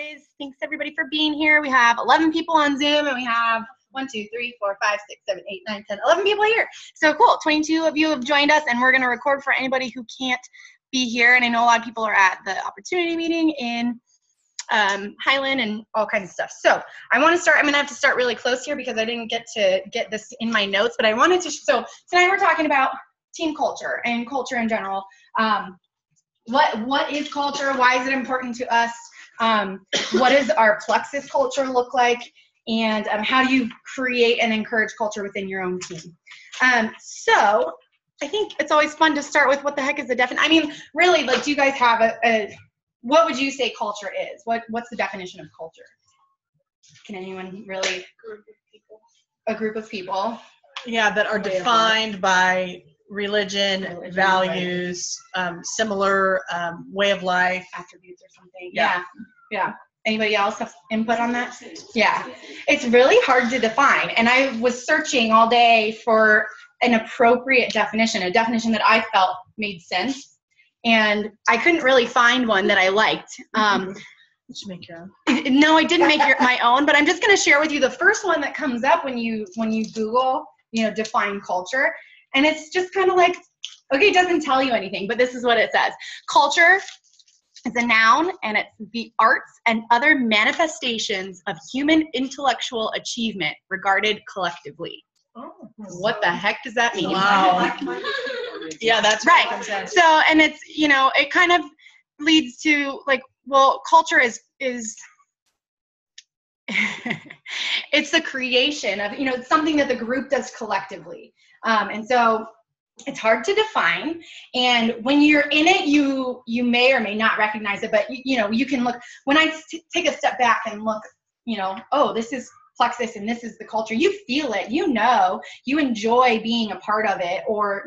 guys. Thanks everybody for being here. We have 11 people on Zoom and we have 1, 2, 3, 4, 5, 6, 7, 8, 9, 10, 11 people here. So cool. 22 of you have joined us and we're going to record for anybody who can't be here. And I know a lot of people are at the opportunity meeting in Highland and all kinds of stuff. So I want to start, I'm going to have to start really close here because I didn't get to get this in my notes, but I wanted to, so tonight we're talking about team culture and culture in general. What is culture? Why is it important to us? What does our Plexus culture look like? And how do you create and encourage culture within your own team? So I think it's always fun to start with what the heck is the definition? I mean, really, like, do you guys have what would you say culture is? What's the definition of culture? Can anyone really? A group of people. Yeah, that are defined by religion, values, similar way of life, attributes or something. Yeah. Anybody else have input on that? Yeah. It's really hard to define. And I was searching all day for an appropriate definition, a definition that I felt made sense. And I couldn't really find one that I liked. Did you make your own? No, I didn't make my own, but I'm just going to share with you the first one that comes up when you Google, define culture. And it's just kind of like, okay, it doesn't tell you anything, but this is what it says. Culture is a noun, and it's the arts and other manifestations of human intellectual achievement regarded collectively. Oh, what the heck does that mean? Wow. Yeah, that's right. So, and it's, it kind of leads to like, well, culture is it's the creation of, it's something that the group does collectively. And so it's hard to define. And when you're in it, you may or may not recognize it, but you can look, when I take a step back and look, oh, this is Plexus and this is the culture, you feel it, you enjoy being a part of it, or,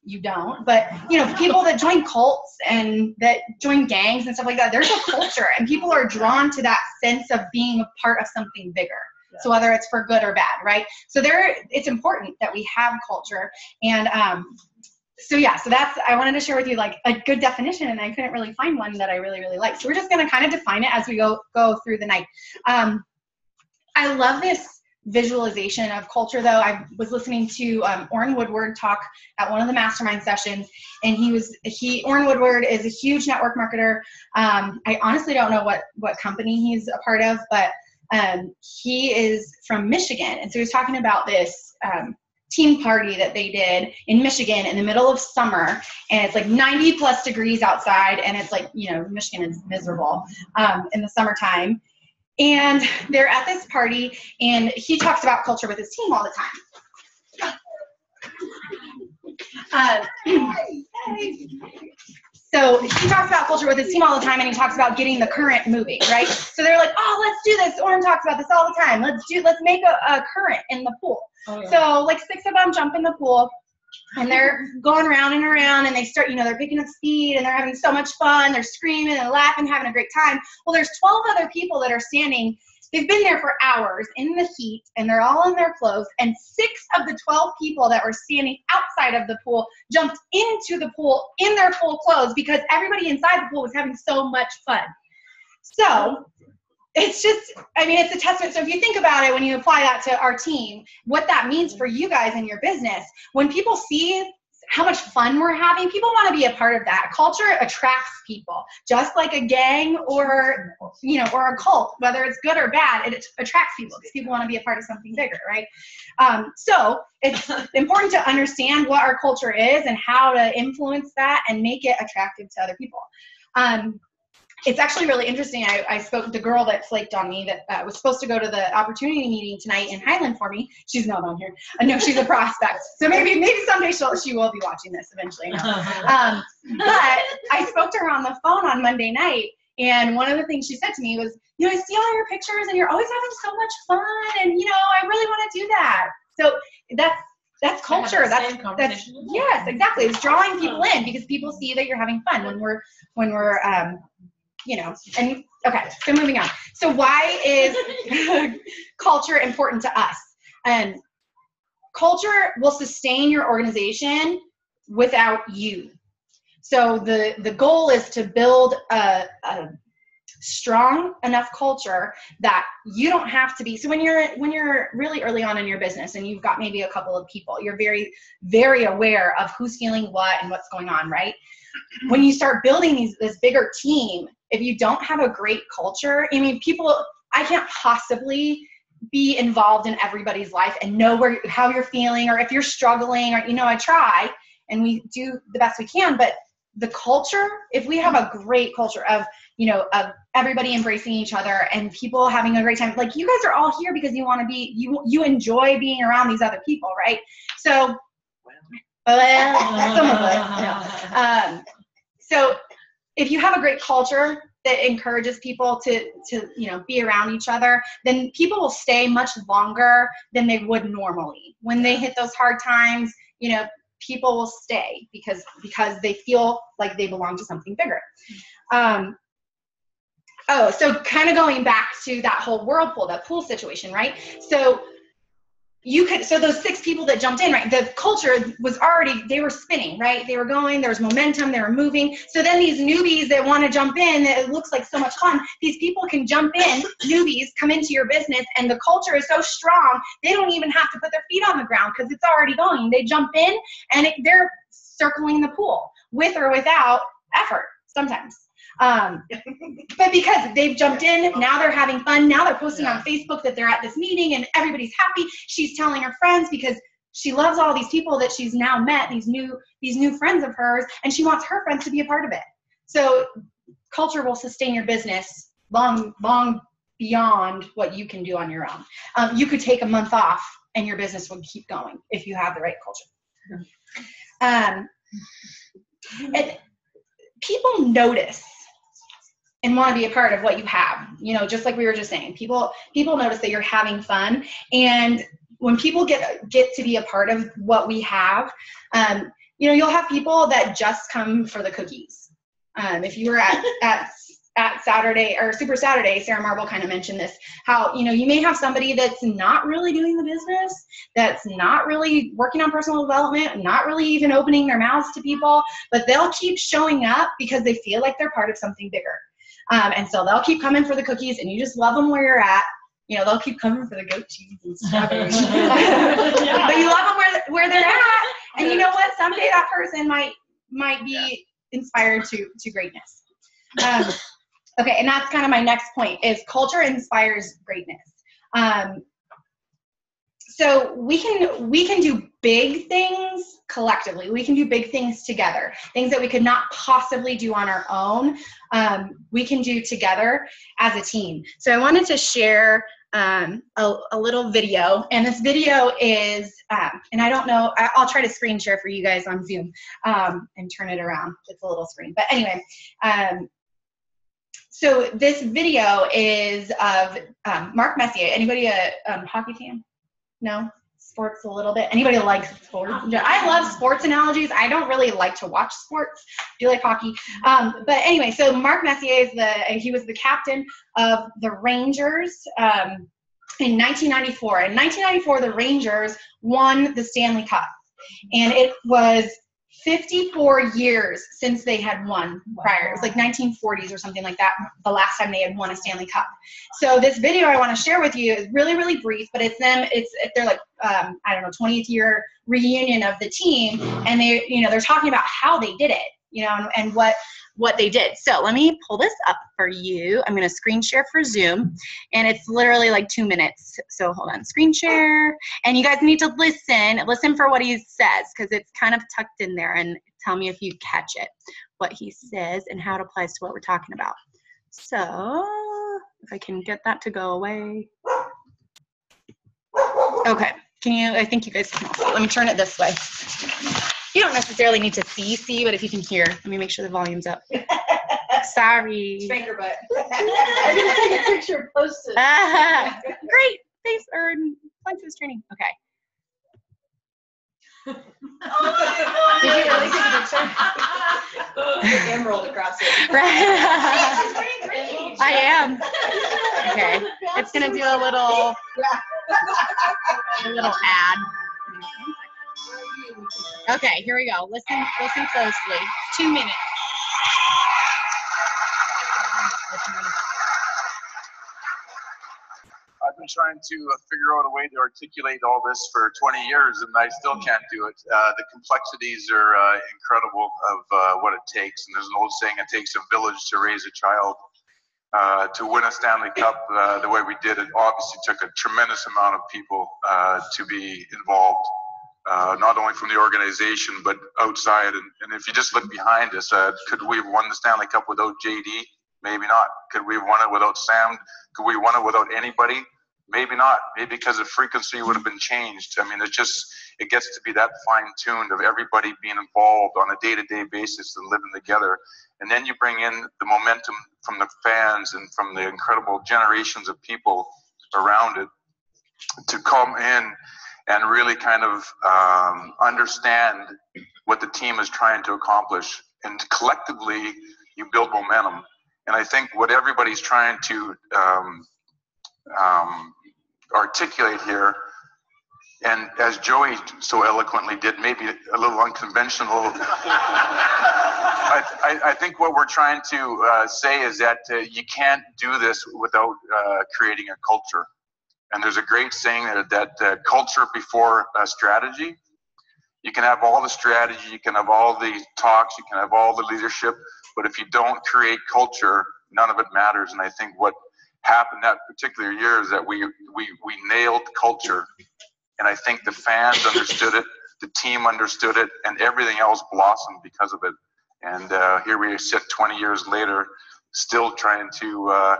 you don't, but people that join cults and that join gangs and stuff like that, there's a culture and people are drawn to that sense of being a part of something bigger. Yeah. So whether it's for good or bad, right? So it's important that we have culture. And so that's, I wanted to share with you like a good definition, and I couldn't really find one that I really, really like. So we're just going to kind of define it as we go through the night. I love this visualization of culture, though. I was listening to Orrin Woodward talk at one of the mastermind sessions, and Orrin Woodward is a huge network marketer. I honestly don't know what company he's a part of, but he is from Michigan, and so he was talking about this team party that they did in Michigan in the middle of summer, and it's like 90 plus degrees outside, and it's like, Michigan is miserable in the summertime. And they're at this party, and he talks about culture with his team all the time. So he talks about culture with his team all the time, and he talks about getting the current moving, right? So they're like, oh, let's do this. Orrin talks about this all the time. Let's make a current in the pool. Oh, yeah. So like 6 of them jump in the pool, and they're going around and around, and they start, they're picking up speed, and they're having so much fun. They're screaming and laughing, having a great time. Well, there's 12 other people that are standing. They've been there for hours in the heat, and they're all in their clothes, and 6 of the 12 people that were standing outside of the pool jumped into the pool in their full clothes because everybody inside the pool was having so much fun. So it's just, it's a testament. So if you think about it, when you apply that to our team, what that means for you guys in your business, when people see how much fun we're having, people want to be a part of that. Culture attracts people, just like a gang or a cult, whether it's good or bad, it attracts people because people want to be a part of something bigger, right? So it's important to understand what our culture is and how to influence that and make it attractive to other people. It's actually really interesting. I spoke to the girl that flaked on me that was supposed to go to the opportunity meeting tonight in Highland for me. She's not on here. No, she's a prospect. So maybe someday she will be watching this eventually. No. But I spoke to her on the phone on Monday night, and one of the things she said to me was, I see all your pictures and you're always having so much fun, and I really want to do that. So that's culture. That's yes, exactly. It's drawing people in because people see that you're having fun when we're and okay, so moving on. So why is culture important to us? Culture will sustain your organization without you. So the goal is to build a strong enough culture that you don't have to be. So when you're really early on in your business and you've got maybe a couple of people, you're very, very aware of who's feeling what and what's going on, right? When you start building this bigger team, if you don't have a great culture, I mean, I can't possibly be involved in everybody's life and know how you're feeling, or if you're struggling, or, I try and we do the best we can, but the culture, if we have a great culture of everybody embracing each other and people having a great time, like you guys are all here because you want to be, you enjoy being around these other people, right? So, so if you have a great culture that encourages people to be around each other, then people will stay much longer than they would normally. When they hit those hard times, people will stay because they feel like they belong to something bigger. So kind of going back to that whole whirlpool, that pool situation, right? So those 6 people that jumped in, right? The culture was already, they were spinning, right? They were going, there was momentum, they were moving. So then these newbies that want to jump in, it looks like so much fun. These people can jump in, newbies come into your business, and the culture is so strong, they don't even have to put their feet on the ground because it's already going. They jump in and they're circling the pool with or without effort sometimes. But because they've jumped in, now they're having fun. Now they're posting on Facebook that they're at this meeting and everybody's happy. She's telling her friends because she loves all these people that she's now met, these new friends of hers, and she wants her friends to be a part of it. So culture will sustain your business long beyond what you can do on your own. You could take a month off and your business will keep going if you have the right culture. And people notice and want to be a part of what you have, just like we were just saying, people notice that you're having fun. And when people get to be a part of what we have, you'll have people that just come for the cookies. If you were at Saturday or Super Saturday, Sarah Marble kind of mentioned this, how, you may have somebody that's not really doing the business, that's not really working on personal development, not really even opening their mouths to people, but they'll keep showing up because they feel like they're part of something bigger. And so they'll keep coming for the cookies, and you just love them where you're at. They'll keep coming for the goat cheese and strawberries. But you love them where they're at. And you know what? Someday that person might be inspired to greatness. Okay, and that's kind of my next point, is culture inspires greatness. So we can do big things collectively. We can do big things together. Things that we could not possibly do on our own, we can do together as a team. So I wanted to share a little video, and this video is, and I don't know, I'll try to screen share for you guys on Zoom and turn it around. It's a little screen, but anyway. So this video is of Mark Messier. Anybody a hockey fan? No? Sports a little bit? Anybody like sports? I love sports analogies. I don't really like to watch sports. I do like hockey. But anyway, so Mark Messier he was the captain of the Rangers in 1994. In 1994, the Rangers won the Stanley Cup. And it was 54 years since they had won prior. It was like 1940s or something like that, the last time they had won a Stanley Cup. So this video I want to share with you is really, really brief, but they're like, 20th year reunion of the team, and they're talking about how they did it, and what they did. So let me pull this up for you. I'm going to screen share for Zoom, and it's literally like 2 minutes. So hold on, screen share. And you guys need to listen for what he says, because it's kind of tucked in there, and tell me if you catch it, what he says and how it applies to what we're talking about. So if I can get that to go away. Okay. I think you guys can also, let me turn it this way. You don't necessarily need to see, but if you can hear, let me make sure the volume's up. Sorry. Spank her butt. I'm going to take a picture, post it. Great. Thanks, Plexus training. Okay. Did you really take a picture? Emerald across it. Right. I am. Okay. It's going to do a little ad. Okay, here we go. Listen closely. 2 minutes. been trying to figure out a way to articulate all this for 20 years, and I still can't do it. The complexities are incredible of what it takes. And there's an old saying, it takes a village to raise a child. To win a Stanley Cup the way we did, it obviously took a tremendous amount of people to be involved. Not only from the organization, but outside. And if you just look behind us, could we have won the Stanley Cup without JD? Maybe not. Could we have won it without Sam? Could we have won it without anybody? Maybe not. Maybe because the frequency would have been changed. I mean, it gets to be that fine-tuned of everybody being involved on a day-to-day basis and living together. And then you bring in the momentum from the fans and from the incredible generations of people around it to come in and really kind of understand what the team is trying to accomplish. And collectively, you build momentum. And I think what everybody's trying to articulate here, and as Joey so eloquently did, maybe a little unconventional, I think what we're trying to say is that you can't do this without creating a culture. And there's a great saying that culture before strategy. You can have all the strategy, you can have all the talks, you can have all the leadership, but if you don't create culture, none of it matters. And I think what happened that particular year is that we nailed culture. And I think the fans understood it, the team understood it, and everything else blossomed because of it. And here we sit 20 years later, still trying to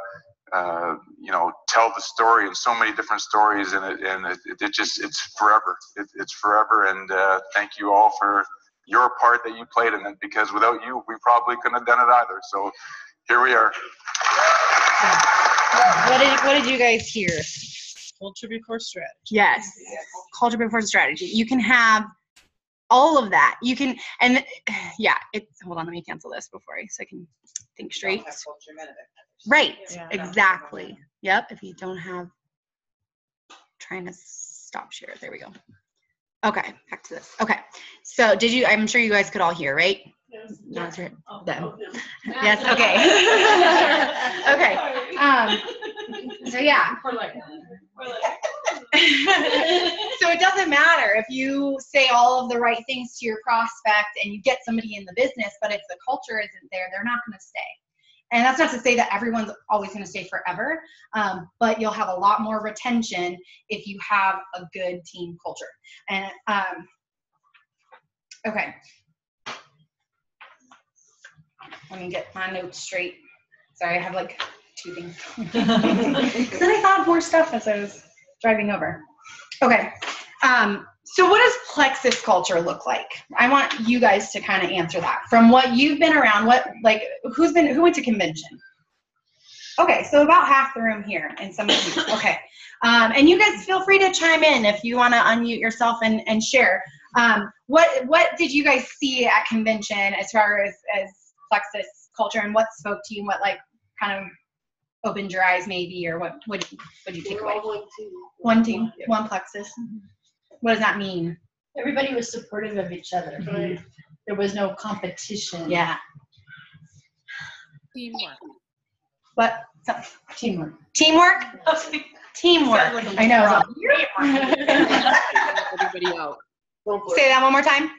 tell the story, and so many different stories, and it's forever. It's forever. And thank you all for your part that you played in it, because without you, we probably couldn't have done it either. So here we are. What did you guys hear? Culture before strategy. Yes. Culture before strategy. You can have all of that. You can, and yeah, hold on, let me cancel this so I can think straight. Right, Yeah. exactly. Yep, if you don't have, trying to stop share. There we go. Okay, back to this. Okay, so I'm sure you guys could all hear, right? Yes. No, it's right. Oh, Done. oh, yeah. Yes, okay. Okay, so yeah. We're like, So it doesn't matter if you say all of the right things to your prospect and you get somebody in the business, but if the culture isn't there, they're not going to stay. And that's not to say that everyone's always going to stay forever, but you'll have a lot more retention if you have a good team culture. And okay, let me get my notes straight. Sorry, I have like 2 things. Then I thought of more stuff as I was driving over. Okay, so what does Plexus culture look like? I want you guys to kind of answer that. From what you've been around, who went to convention? Okay, so about half the room here, and some of you. Okay, and you guys feel free to chime in if you want to unmute yourself and share. What did you guys see at convention as far as Plexus culture, and what spoke to you, and what kind of opened your eyes maybe, or what did you take away? One team, one Plexus. What does that mean? Everybody was supportive of each other. Mm-hmm. There was no competition. Yeah. Teamwork. What? Teamwork. Teamwork? Teamwork. I know. Everybody out. Say that one more time.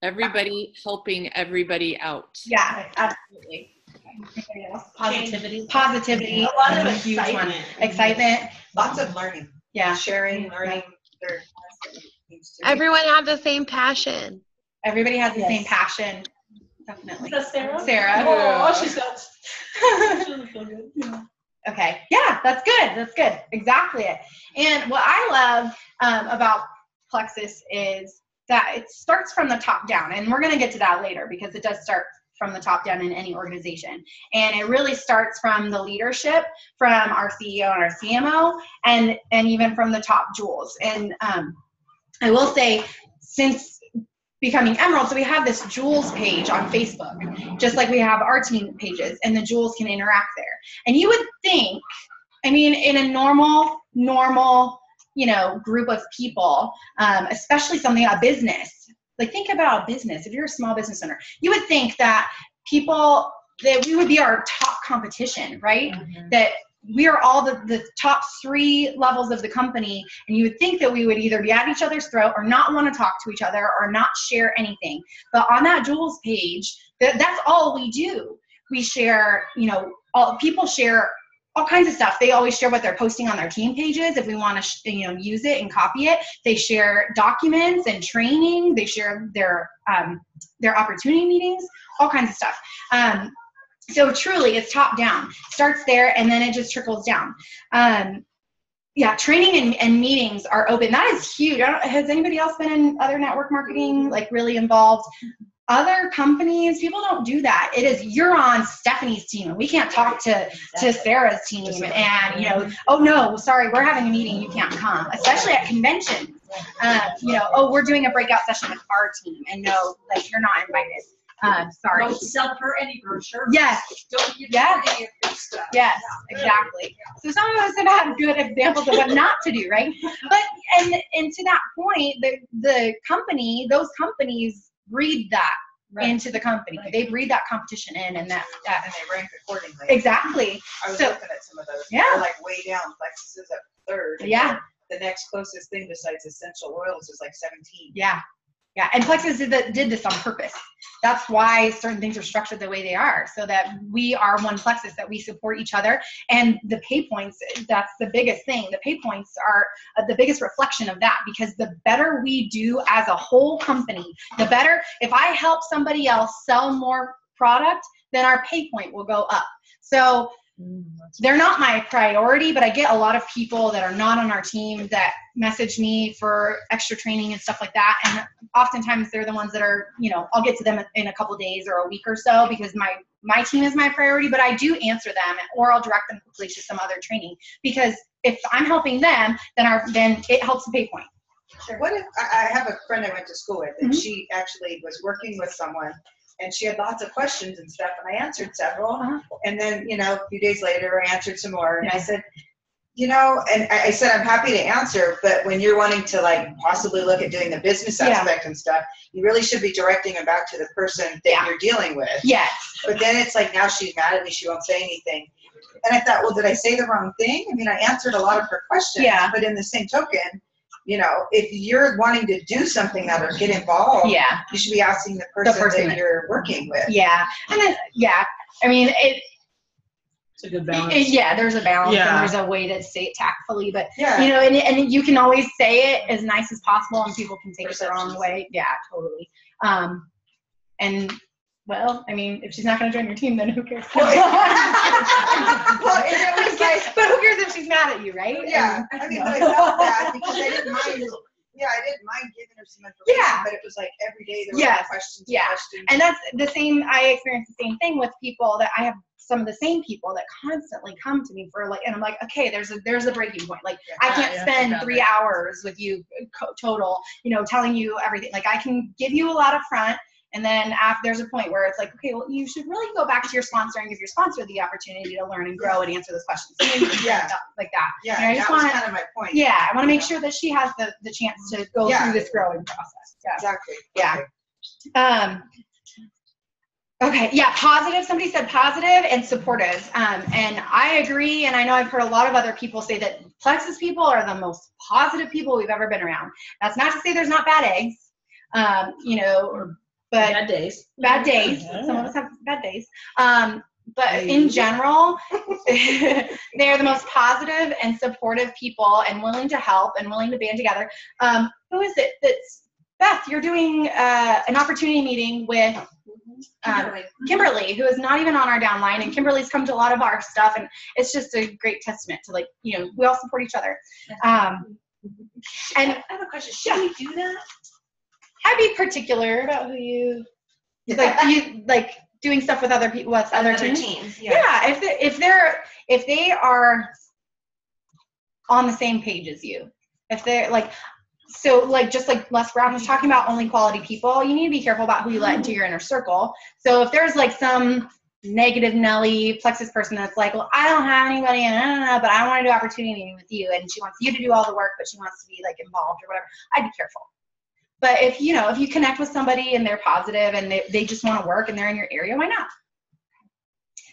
Everybody helping everybody out. Yeah, absolutely. Positivity. Positivity. A lot of a huge one. excitement. Excitement. Lots of learning. Yeah. Sharing, learning. Everyone have the same passion. Everybody has the Yes. same passion. Definitely. Is that Sarah? Sarah. Oh, she's got. She doesn't feel good. Yeah. Okay. Yeah, that's good. That's good. Exactly it. And what I love about Plexus is that it starts from the top down. And we're going to get to that later because it does start from the top down in any organization. And it really starts from the leadership, from our CEO and our CMO, and even from the top jewels. And I will say, since becoming Emerald, so we have this jewels page on Facebook, just like we have our team pages, and the jewels can interact there. And you would think, I mean, in a normal, group of people, especially a business, like think about a business. If you're a small business owner, you would think that we would be our top competition, right? Mm-hmm. That we are all the top 3 levels of the company, and you would think that we would either be at each other's throat or not want to talk to each other or not share anything. But on that Jules page, that's all we do. We share, people share all kinds of stuff. They always share what they're posting on their team pages if we want to, use it and copy it. They share documents and training. They share their opportunity meetings, all kinds of stuff. So truly, it's top down. Starts there, and then it just trickles down. Training and meetings are open. That is huge. Has anybody else been in other network marketing, like really involved? Other companies, people don't do that. It is, you're on Stephanie's team, and we can't talk to Sarah's team. And, oh no, sorry, we're having a meeting, you can't come. Especially at conventions. We're doing a breakout session with our team, and no, like, you're not invited. Sorry. Don't sell her any brochure. Yes. Don't give Yes. her any of your stuff. Yes, exactly. So some of us have had good examples of what not to do, right? But and to that point, those companies breed that into the company. Right. They breed that competition in, and that and they rank accordingly. Exactly. I was looking at some of those. Yeah. They're like way down. Plexus is at 3rd. Yeah. The next closest thing besides essential oils is like 17. Yeah. Yeah, and Plexus did this on purpose. That's why certain things are structured the way they are, so that we are one Plexus, that we support each other. And the pay points, that's the biggest thing. The pay points are the biggest reflection of that, because the better we do as a whole company, the better. If I help somebody else sell more product, then our pay point will go up. So they're not my priority, but I get a lot of people that are not on our team that message me for extra training and stuff like that. And oftentimes they're the ones that are, I'll get to them in a couple days or a week or so, because my team is my priority, but I do answer them, or I'll direct them quickly to some other training, because if I'm helping them, then it helps the pay point. Sure. What if I have a friend I went to school with, and she actually was working with someone, and she had lots of questions and stuff, and I answered several. And then, a few days later, I answered some more. And I said, and I said, I'm happy to answer, but when you're wanting to, like, possibly look at doing the business aspect and stuff, you really should be directing them back to the person that you're dealing with. Yes. But then it's like, now she's mad at me, she won't say anything. And I thought, well, did I say the wrong thing? I mean, I answered a lot of her questions, but in the same token, if you're wanting to do something or get involved, you should be asking the person that you're working with. Yeah. And then, I mean, it's a good balance. There's a balance, and there's a way to say it tactfully, but and you can always say it as nice as possible, and people can take it the wrong way. Yeah, totally. And well, I mean, if she's not going to join your team, then who cares? But who cares if she's mad at you, right? Yeah, I mean, but I felt bad because I didn't mind. Yeah, I didn't mind giving her some information, but it was like every day there were questions. And that's the same. I experienced the same thing with people that I have. Some of the same people that constantly come to me for, like, and I'm like, okay, there's a breaking point. Like, I can't spend 3 hours with you total, telling you everything. Like, I can give you a lot of front. And then there's a point where it's like, okay, well, you should really go back to your sponsor and give your sponsor the opportunity to learn and grow and answer those questions. Like that. Yeah, I just want kind of my point. Yeah, I want to make sure that she has the chance to go through this growing process. Yeah. Exactly. Yeah. Okay. Yeah. Positive. Somebody said positive and supportive. And I agree. And I know I've heard a lot of other people say that Plexus people are the most positive people we've ever been around. That's not to say there's not bad eggs. But bad days. Bad days. Some of us have bad days. But in general, they're the most positive and supportive people, and willing to help and willing to band together. Who is it? That's Beth. You're doing an opportunity meeting with Kimberly, who is not even on our downline, and Kimberly's come to a lot of our stuff, and it's just a great testament to, like, we all support each other. And I have a question. Should we do that? I'd be particular about who you like doing stuff with other people, with other teams. Yeah, if they are on the same page as you, if they're like, so like, just like Les Brown was talking about, only quality people, you need to be careful about who you let into your inner circle. So if there's like some negative Nelly Plexus person that's like, well, I don't have anybody, but I want to do opportunity with you, and she wants you to do all the work, but she wants to be like involved or whatever, I'd be careful. But if you connect with somebody and they're positive and they just want to work and they're in your area, why not?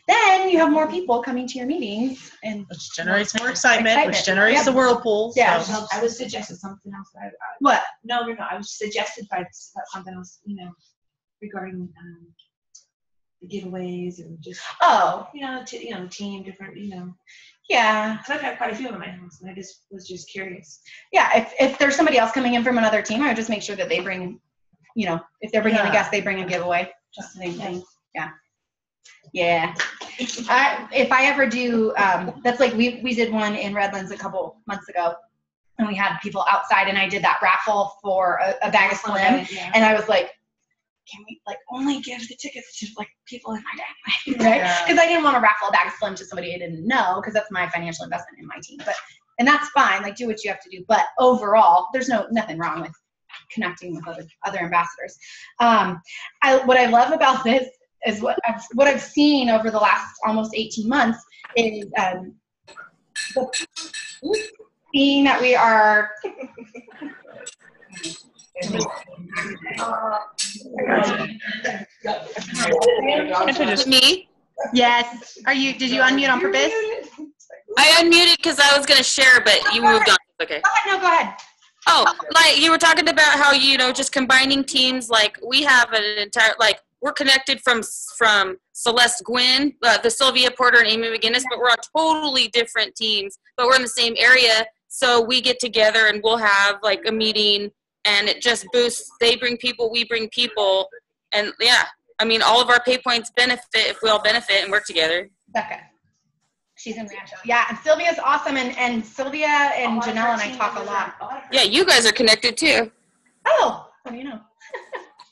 then you have more people coming to your meetings, and which generates more excitement, which generates the whirlpool. Yeah. So. I was suggested something else. What? No. I was suggested by something else, regarding the giveaways and just, the team, different, Yeah. Because I've had quite a few in my house, and I just was just curious. Yeah, if there's somebody else coming in from another team, I would just make sure that they bring, if they're bringing a guest, they bring a giveaway. Just the same thing. Yeah. Yeah. If I ever do, that's like we did one in Redlands a couple months ago, and we had people outside, and I did that raffle for a bag of Slim, and I was like, can we only give the tickets to people in my family, right? Because I didn't want to raffle a bag of Slim to somebody I didn't know, because that's my financial investment in my team. And that's fine, do what you have to do. But overall, there's nothing wrong with connecting with other ambassadors. What I love about this is what I've seen over the last almost 18 months is seeing that we are. Me? Yes. Did you unmute on purpose? I unmuted because I was going to share, but you moved on. Okay. Go ahead. Oh, you were talking about how, just combining teams, we have an entire, we're connected from Celeste Gwynn, the Sylvia Porter and Amy McGinnis, but we're on totally different teams, but we're in the same area. So we get together and we'll have a meeting, and it just boosts. They bring people, we bring people. And all of our pay points benefit if we all benefit and work together. Becca. She's in Rancho. Yeah, and Sylvia's awesome, and Sylvia and Janelle and I talk a lot. Yeah, you guys are connected too. Oh, what do you know?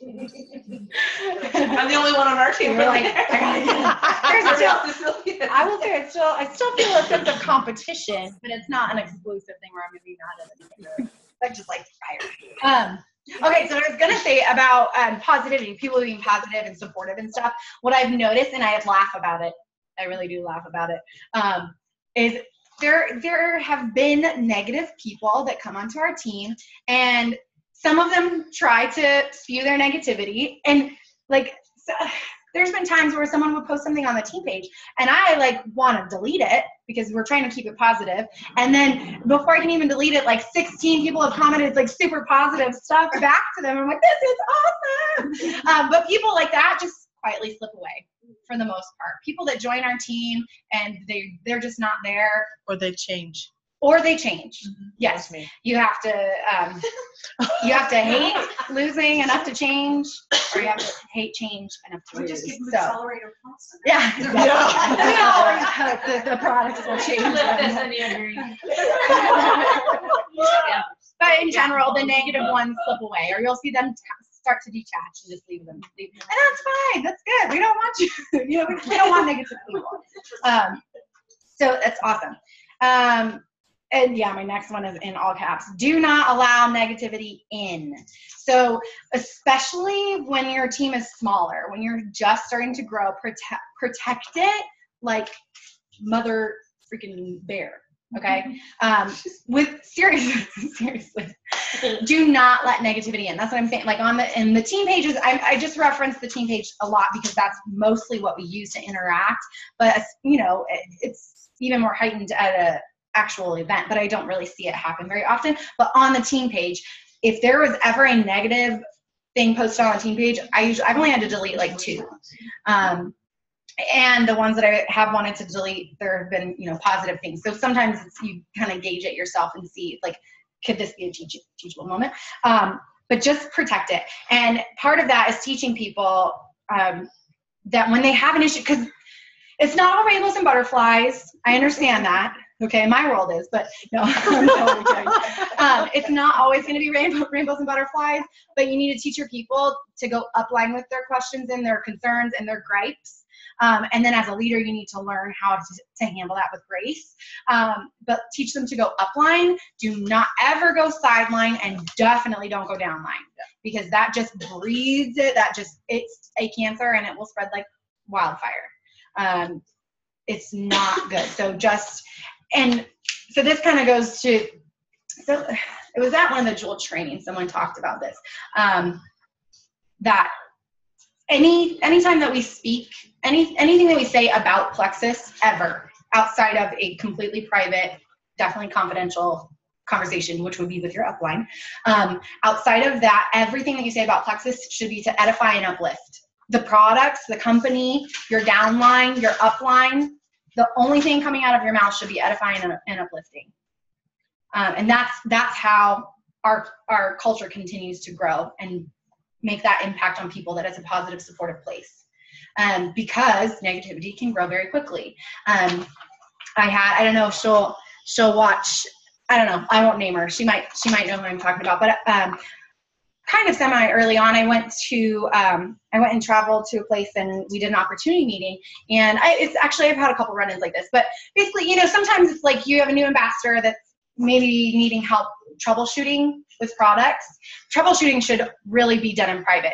I'm the only one on our team. We're I will say I still feel a sense of competition, but it's not an exclusive thing where I'm going to be mad at it. I just like fire. Okay, so I was going to say about positivity, people being positive and supportive and stuff. What I've noticed, and I laugh about it, I really do laugh about it, is there have been negative people that come onto our team, and some of them try to spew their negativity, and there's been times where someone would post something on the team page, and I want to delete it because we're trying to keep it positive. And then before I can even delete it, 16 people have commented super positive stuff back to them. I'm like, this is awesome. But people like that just quietly slip away for the most part. People that join our team and they're just not there. Or they change. Mm-hmm. Yes, you have to hate losing enough to change, or you have to hate change enough to lose. Just give them accelerator plus. Yeah. We always hope the products will change. But in general, the negative ones slip away, or you'll see them start to detach and just leave them. And that's fine. That's good. We don't want you. We don't want negative people. So that's awesome. And yeah, my next one is in all caps. Do not allow negativity in. So especially when your team is smaller, when you're just starting to grow, protect it like mother freaking bear. Okay. Seriously, do not let negativity in. That's what I'm saying. In the team pages, I just reference the team page a lot because that's mostly what we use to interact. But it's even more heightened at a actual event, but I don't really see it happen very often. But on the team page, if there was ever a negative thing posted on the team page, I've only had to delete 2. And the ones that I have wanted to delete, there have been, positive things. So sometimes you kind of gauge it yourself and see, could this be a teachable moment? But just protect it. And part of that is teaching people that when they have an issue, because it's not all rainbows and butterflies. I understand that. Okay, my world is, but no, I'm totally kidding. It's not always going to be rainbows and butterflies, but you need to teach your people to go upline with their questions and their concerns and their gripes. And then as a leader, you need to learn how to handle that with grace. But teach them to go upline. Do not ever go sideline, and definitely don't go downline, because that just breeds it. It's a cancer, and it will spread like wildfire. It's not good. So this kind of goes to, so it was at one of the Jewel trainings, someone talked about this, that anytime that we speak, anything that we say about Plexus ever outside of a completely private, definitely confidential conversation, which would be with your upline. Outside of that, everything that you say about Plexus should be to edify and uplift the products, the company, your downline, your upline. The only thing coming out of your mouth should be edifying and uplifting. And that's how our culture continues to grow and make that impact on people, that it's a positive, supportive place. Because negativity can grow very quickly. I don't know, she'll watch, I don't know, I won't name her. She might know who I'm talking about, but kind of semi early on, I went and traveled to a place and we did an opportunity meeting. And I've had a couple run-ins like this, but basically, sometimes it's like you have a new ambassador that's maybe needing help troubleshooting with products. Troubleshooting should really be done in private.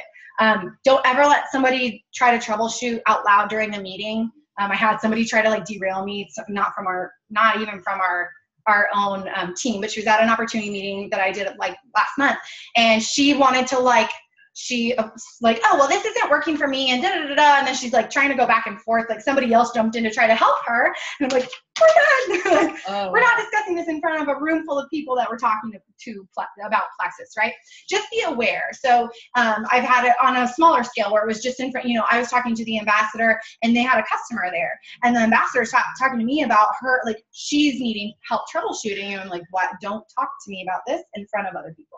Don't ever let somebody try to troubleshoot out loud during the meeting. I had somebody try to derail me, not even from our own team, but she was at an opportunity meeting that I did last month, and she wanted to oh, well, this isn't working for me, and da-da-da-da, and then she's trying to go back and forth, somebody else jumped in to try to help her, and I'm like, we're done. We're not discussing this in front of a room full of people that we're talking to about Plexus, right? Just be aware. So I've had it on a smaller scale where it was just in front, I was talking to the ambassador and they had a customer there, and the ambassador started talking to me about her, she's needing help troubleshooting, and I'm like, what? Don't talk to me about this in front of other people.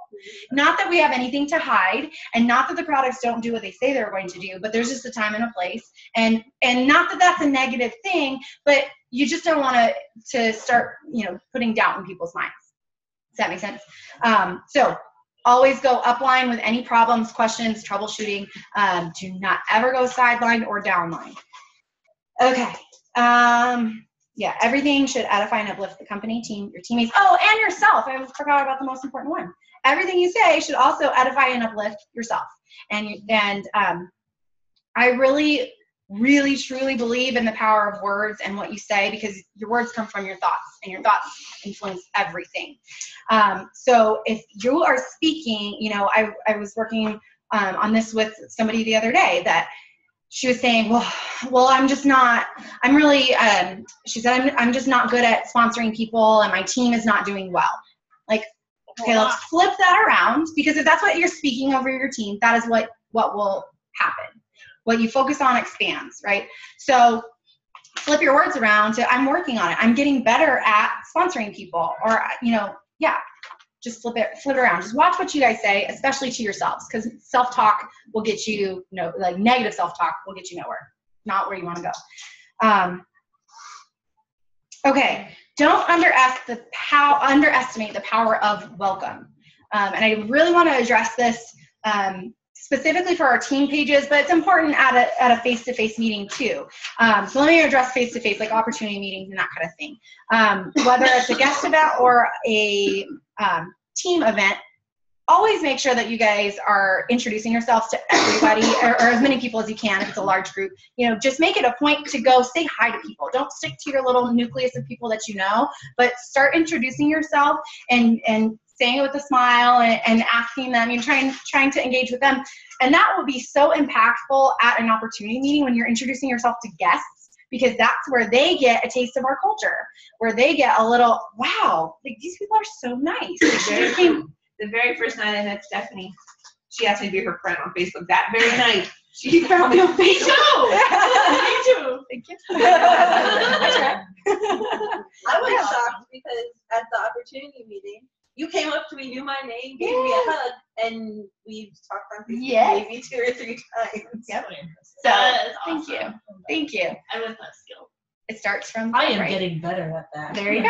Not that we have anything to hide, and not that the products don't do what they say they're going to do, but there's just a time and a place, and not that that's a negative thing, but you just don't want to start, putting doubt in people's minds. Does that make sense? So always go upline with any problems, questions, troubleshooting. Do not ever go sideline or downline. Okay. Yeah, everything should edify and uplift the company, team, your teammates. Oh, and yourself. I forgot about the most important one. Everything you say should also edify and uplift yourself. And I really, really, truly believe in the power of words and what you say, because your words come from your thoughts, and your thoughts influence everything. So if you are speaking, I was working on this with somebody the other day that she was saying, well, I'm just not, I'm really, she said, I'm just not good at sponsoring people, and my team is not doing well. Okay, let's flip that around, because if that's what you're speaking over your team, that is what will happen. What you focus on expands, right? So flip your words around to, I'm working on it. I'm getting better at sponsoring people, or, just flip it around. Just watch what you guys say, especially to yourselves, because self-talk will get you, negative self-talk will get you nowhere, not where you want to go. Okay, don't underestimate the power of welcome. And I really want to address this specifically for our team pages, but it's important at a face-to-face meeting too. So let me address face-to-face, opportunity meetings and that kind of thing. Whether it's a guest event or a team event, always make sure that you guys are introducing yourselves to everybody, or as many people as you can if it's a large group. Just make it a point to go say hi to people. Don't stick to your little nucleus of people that you know, but start introducing yourself and saying it with a smile and asking them, trying to engage with them. And that will be so impactful at an opportunity meeting when you're introducing yourself to guests, because that's where they get a taste of our culture, where they get a little, wow, these people are so nice. The very first night I met Stephanie, she asked me to be her friend on Facebook. That very night, she found me on Facebook. Me too. Thank you. I was shocked because at the opportunity meeting, you came up to me, knew my name, gave me a hug, and we talked on Facebook maybe 2 or 3 times. Yep. So thank you. Thank you. I was that skill. It starts from I am getting better at that. There you go.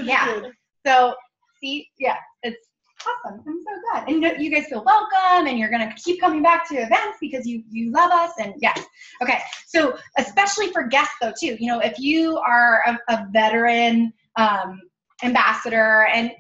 Yeah. So see, yeah, it's awesome. I'm so glad. And you guys feel welcome, and you're gonna keep coming back to events because you love us. And yes. Okay. So especially for guests though too, if you are a veteran ambassador, and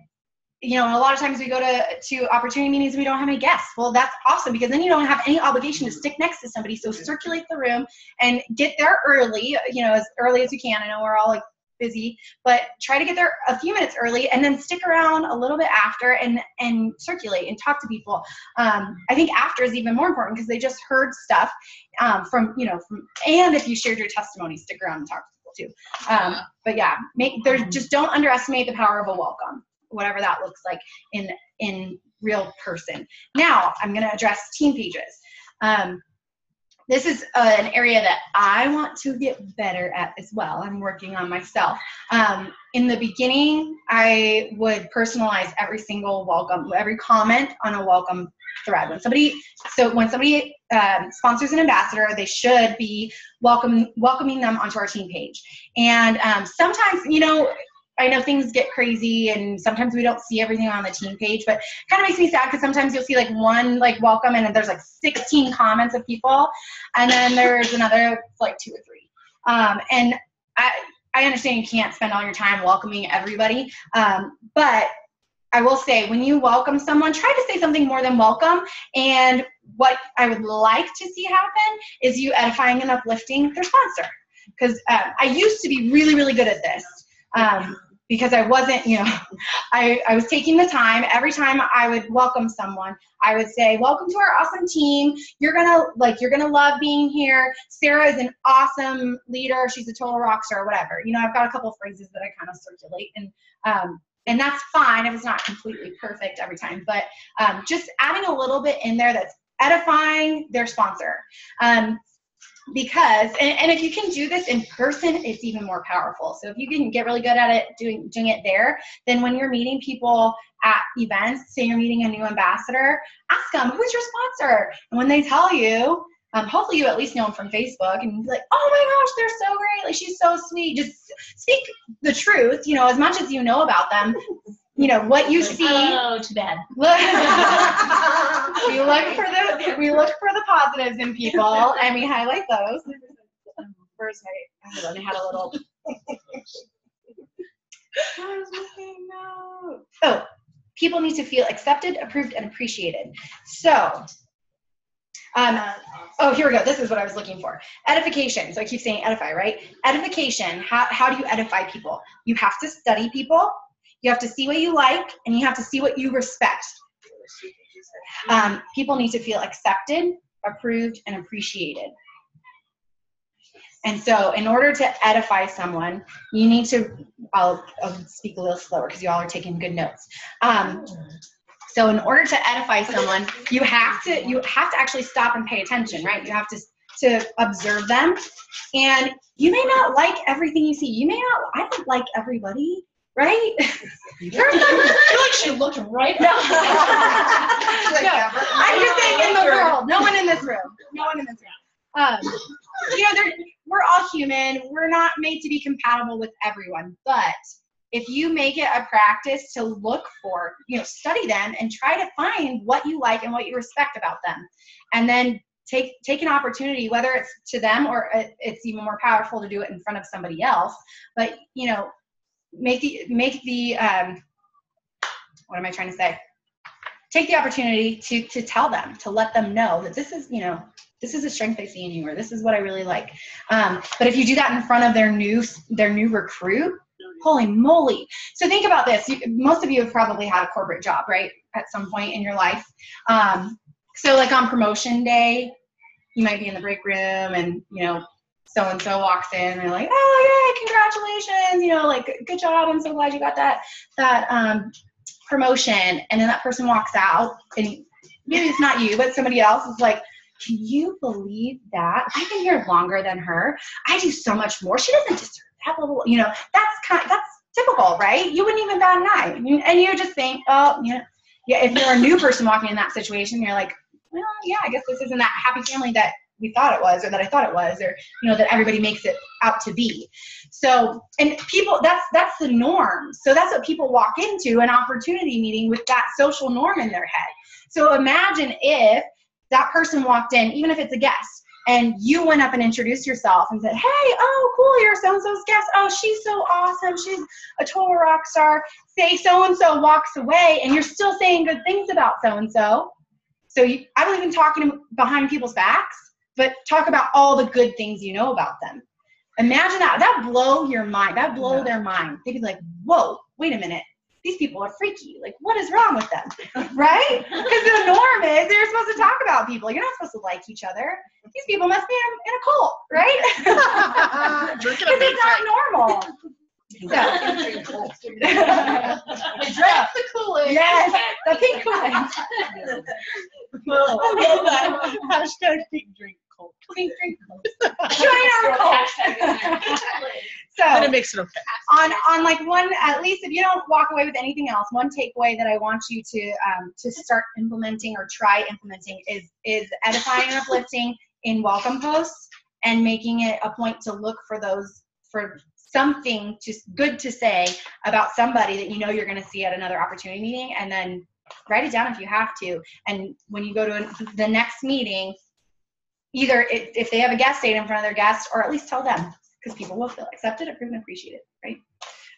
a lot of times we go to opportunity meetings and we don't have any guests. Well, that's awesome, because then you don't have any obligation to stick next to somebody. So circulate the room and get there early, as early as you can. I know we're all busy, but try to get there a few minutes early and then stick around a little bit after and circulate and talk to people. I think after is even more important because they just heard stuff from, and if you shared your testimony, stick around and talk to people too. But yeah, just don't underestimate the power of a welcome, whatever that looks like in real person. Now I'm going to address team pages. This is an area that I want to get better at as well. I'm working on myself. In the beginning, I would personalize every single welcome, every comment on a welcome thread. When somebody sponsors an ambassador, they should be welcoming them onto our team page. And sometimes, I know things get crazy and sometimes we don't see everything on the team page, but it kind of makes me sad because sometimes you'll see one welcome and there's 16 comments of people, and then there's another 2 or 3. And I understand you can't spend all your time welcoming everybody, but I will say when you welcome someone, try to say something more than welcome. And what I would like to see happen is you edifying and uplifting their sponsor. Because I used to be really, really good at this. Because I wasn't, I was taking the time. Every time I would welcome someone, I would say, welcome to our awesome team. You're gonna love being here. Sarah is an awesome leader. She's a total rock star, whatever. I've got a couple of phrases that I kind of circulate, and that's fine if it's not completely perfect every time, but just adding a little bit in there that's edifying their sponsor. Because, and if you can do this in person, it's even more powerful. So if you can get really good at it, doing it there, then when you're meeting people at events, say you're meeting a new ambassador, ask them, who's your sponsor? And when they tell you, hopefully you at least know them from Facebook, and be like, oh my gosh, they're so great. She's so sweet. Just speak the truth, as much as you know about them. What you see. Oh, too bad. we look for the positives in people, and we highlight those. Where's my? I had a little. I was making notes. Oh, people need to feel accepted, approved, and appreciated. So. Here we go. This is what I was looking for. Edification. So I keep saying edify, right? Edification. How do you edify people? You have to study people. You have to see what you like, and you have to see what you respect. People need to feel accepted, approved, and appreciated. And so in order to edify someone, you need to, I'll speak a little slower because you all are taking good notes. So in order to edify someone, you have to actually stop and pay attention, right? You have to observe them. And you may not like everything you see. I don't like everybody. Right? I feel like she looked right now. I'm just saying in the world. No one in this room. We're all human. We're not made to be compatible with everyone. But if you make it a practice to look for, study them and try to find what you like and what you respect about them. And then take an opportunity, whether it's to them or it's even more powerful to do it in front of somebody else. But, make the what am I trying to say? Take the opportunity to tell them, to let them know that this is a strength I see in you, or this is what I really like. But if you do that in front of their new recruit, holy moly. So think about this. Most of you have probably had a corporate job, right? At some point in your life. So on promotion day, you might be in the break room and, so-and-so walks in and they're like, oh, yay, congratulations, good job, I'm so glad you got that promotion. And then that person walks out, and maybe it's not you, but somebody else is like, can you believe that? I've been here longer than her. I do so much more. She doesn't deserve that level. That's typical, right? You wouldn't even bat an eye. And you just think, if you're a new person walking in that situation, you're like, well, yeah, I guess this isn't that happy family that we thought it was, or that I thought it was, or that everybody makes it out to be. So, and people, that's the norm. So that's what people walk into an opportunity meeting with, that social norm in their head. So imagine if that person walked in, even if it's a guest, and you went up and introduced yourself and said, hey, oh, cool, you're so-and-so's guest. Oh, she's so awesome. She's a total rock star. Say so-and-so walks away, and you're still saying good things about so-and-so. So I believe in talking behind people's backs, but talk about all the good things you know about them. Imagine that. That blow your mind. That blow their mind. They'd be like, whoa, wait a minute. These people are freaky. Like, what is wrong with them? Right? Because the norm is they're supposed to talk about people. You're not supposed to like each other. These people must be in a cult, right? Because it's not normal. So, Drink the Kool-Aid. Yes, the pink Kool-Aid. Hashtag pink drink cult. Pink drink cult. Join our cult. But it So, makes it okay. on like one, at least if you don't walk away with anything else, one takeaway that I want you to start implementing or try implementing is edifying and uplifting in welcome posts and making it a point to look for something just good to say about somebody that you know you're going to see at another opportunity meeting, and then write it down if you have to. And when you go to the next meeting, either if they have a guest, say it in front of their guest, or at least tell them, because people will feel accepted, approved, and appreciated, right?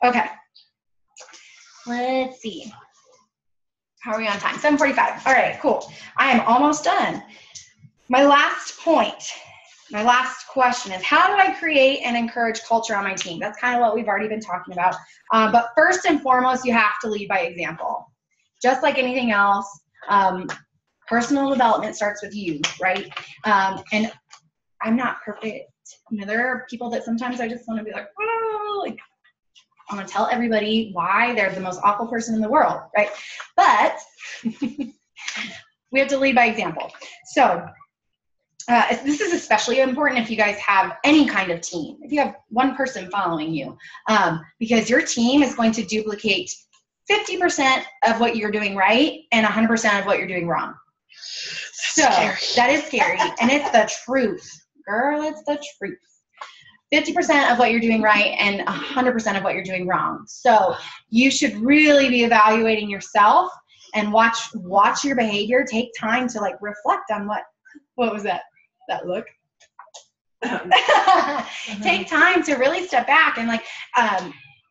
Okay. Let's see. How are we on time? 7:45. All right, cool. I am almost done. My last point, my last question is, how do I create and encourage culture on my team? That's kind of what we've already been talking about. But first and foremost, you have to lead by example. Just like anything else, personal development starts with you, right? And I'm not perfect. You know, there are people that sometimes I just want to be like, oh, like, I want to tell everybody why they're the most awful person in the world, right? But we have to lead by example. So this is especially important if you guys have any kind of team. If you have one person following you, because your team is going to duplicate 50% of what you're doing right and 100% of what you're doing wrong. So that is scary, and it's the truth. Girl, it's the truth. 50% of what you're doing right and 100% of what you're doing wrong. So you should really be evaluating yourself and watch your behavior. Take time to like reflect on what was that look? Take time to really step back and like,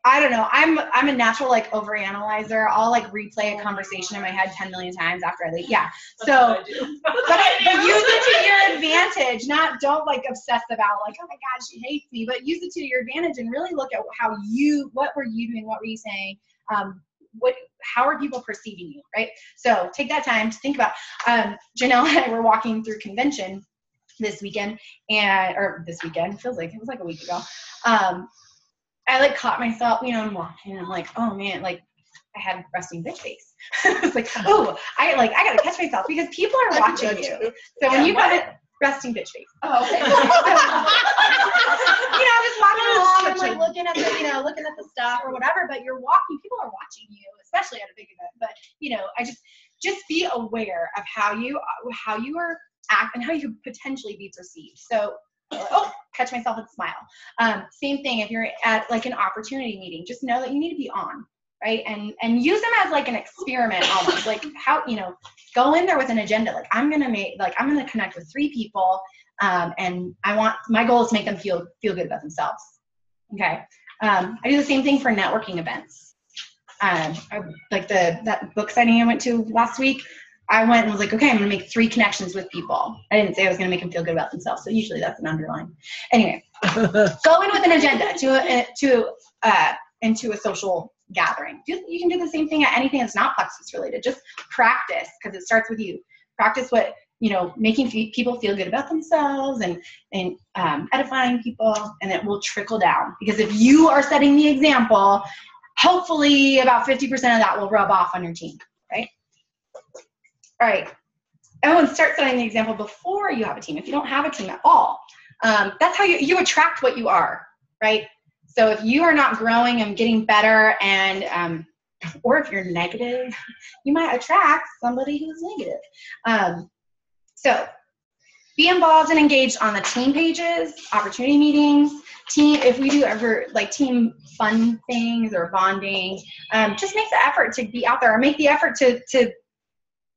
I don't know. I'm a natural like overanalyzer. I'll like replay a conversation in my head 10 million times after I leave. Yeah. So, but use it to your advantage. Don't like obsess about like, oh my God, she hates me. But use it to your advantage and really look at what were you doing? What were you saying? How are people perceiving you? Right. So take that time to think about. Janelle and I were walking through convention this weekend, feels like it was like a week ago. I like caught myself, you know, I'm walking and I'm like, oh man, like I had resting bitch face. I was like, oh, I gotta catch myself because people are watching you. So when you got it, resting bitch face. Oh, okay. You know, just walking along and like looking at the stuff or whatever, but you're walking, people are watching you, especially at a big event. But you know, I just be aware of how you are act and how you could potentially be perceived. So catch myself and smile. Same thing if you're at like an opportunity meeting, just know that you need to be on, right? And use them as like an experiment almost, like how, you know, go in there with an agenda. Like I'm going to connect with 3 people. And my goal is to make them feel good about themselves. Okay. I do the same thing for networking events. Like that book signing I went to last week, I went and was like, okay, I'm going to make 3 connections with people. I didn't say I was going to make them feel good about themselves. So usually that's an underline. Anyway, go in with an agenda into a social gathering. You can do the same thing at anything that's not Plexus related. Just practice, because it starts with you. Practice what, you know, making people feel good about themselves and edifying people, and it will trickle down. Because if you are setting the example, hopefully about 50% of that will rub off on your team, right? All right. Everyone start setting the example before you have a team. If you don't have a team at all, that's how you attract what you are, right? So if you are not growing and getting better, and or if you're negative, you might attract somebody who's negative. So be involved and engaged on the team pages, opportunity meetings, if we do ever like team fun things or bonding, just make the effort to be out there, or make the effort to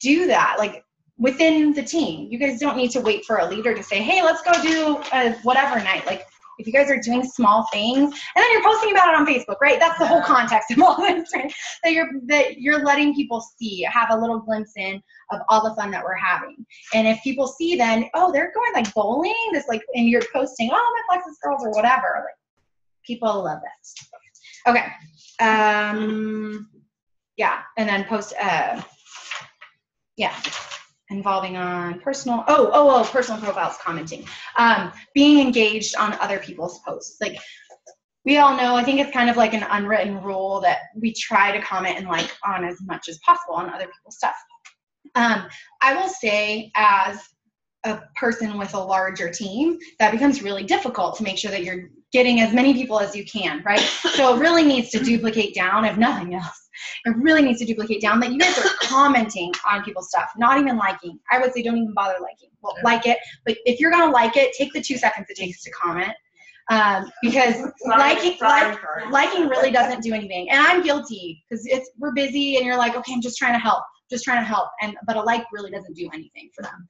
do that, like within the team. You guys don't need to wait for a leader to say, hey, let's go do a whatever night. Like if you guys are doing small things, and then you're posting about it on Facebook, right? That's the whole context of all this, right? That you're letting people see, have a little glimpse in of all the fun that we're having. And if people see then, oh, they're going like bowling, this like, and you're posting, oh, my Plexus girls or whatever, like people love that. Okay. Yeah, and then post, yeah, involving on personal, personal profiles, commenting, being engaged on other people's posts. Like, we all know, I think it's kind of like an unwritten rule that we try to comment and like on as much as possible on other people's stuff. I will say, as a person with a larger team, that becomes really difficult to make sure that you're getting as many people as you can, right? So it really needs to duplicate down, if nothing else. It really needs to duplicate down that you guys are commenting on people's stuff, not even liking. I would say don't even bother liking. Well, like it, but if you're gonna like it, take the 2 seconds it takes to comment. Because liking really doesn't do anything. And I'm guilty, because we're busy and you're like, okay, I'm just trying to help. But a like really doesn't do anything for them.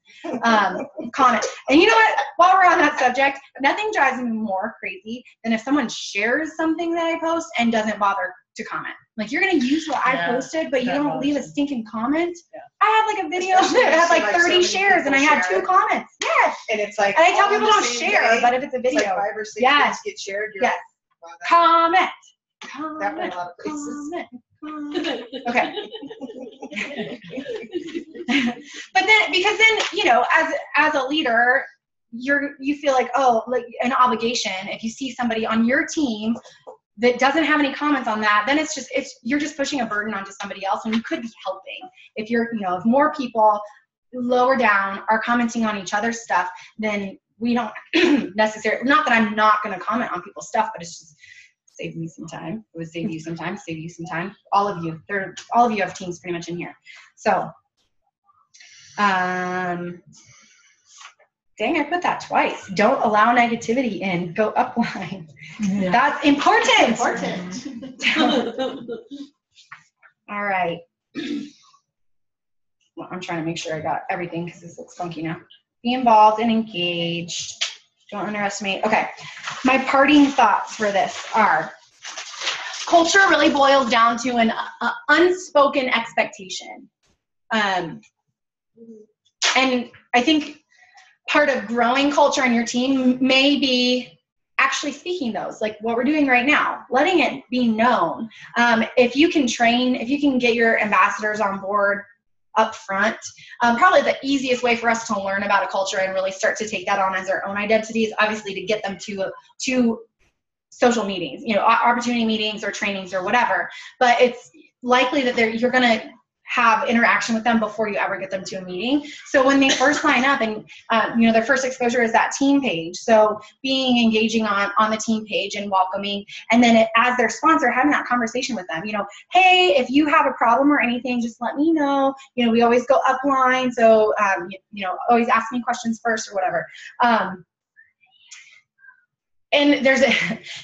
Comment. And you know what? While we're on that subject, nothing drives me more crazy than if someone shares something that I post and doesn't bother to comment. Like, you're going to use what I posted, but you don't leave a stinking comment. Yeah. I had like a video that had like 30 shares and I had 2 comments. Yes. And it's like, and I tell people don't share, but if it's a video, it's like 5 or 6 things get shared. Yes. Comment. That went a lot of places. Okay. But then, because then, you know, as a leader, you feel like, oh, like an obligation. If you see somebody on your team that doesn't have any comments on that, then you're just pushing a burden onto somebody else, and you could be helping. If if more people lower down are commenting on each other's stuff, then we don't necessarily, not that I'm not going to comment on people's stuff, but it's just save me some time. It would save you some time, save you some time. All of you have teams pretty much in here. So, dang, I put that twice. Don't allow negativity in. Go upline. Yeah. That's important. All right. Well, I'm trying to make sure I got everything because this looks funky now. Be involved and engaged. Don't underestimate. Okay. My parting thoughts for this are, culture really boils down to an unspoken expectation. And I think part of growing culture in your team may be actually speaking those, like what we're doing right now, letting it be known. If you can get your ambassadors on board up front, probably the easiest way for us to learn about a culture and really start to take that on as our own identity is obviously to get them to social meetings, opportunity meetings or trainings or whatever. But it's likely that you're going to have interaction with them before you ever get them to a meeting. So when they first sign up and, their first exposure is that team page. So engaging on the team page and welcoming, and then as their sponsor, having that conversation with them, hey, if you have a problem or anything, just let me know. We always go upline. So, always ask me questions first or whatever. And there's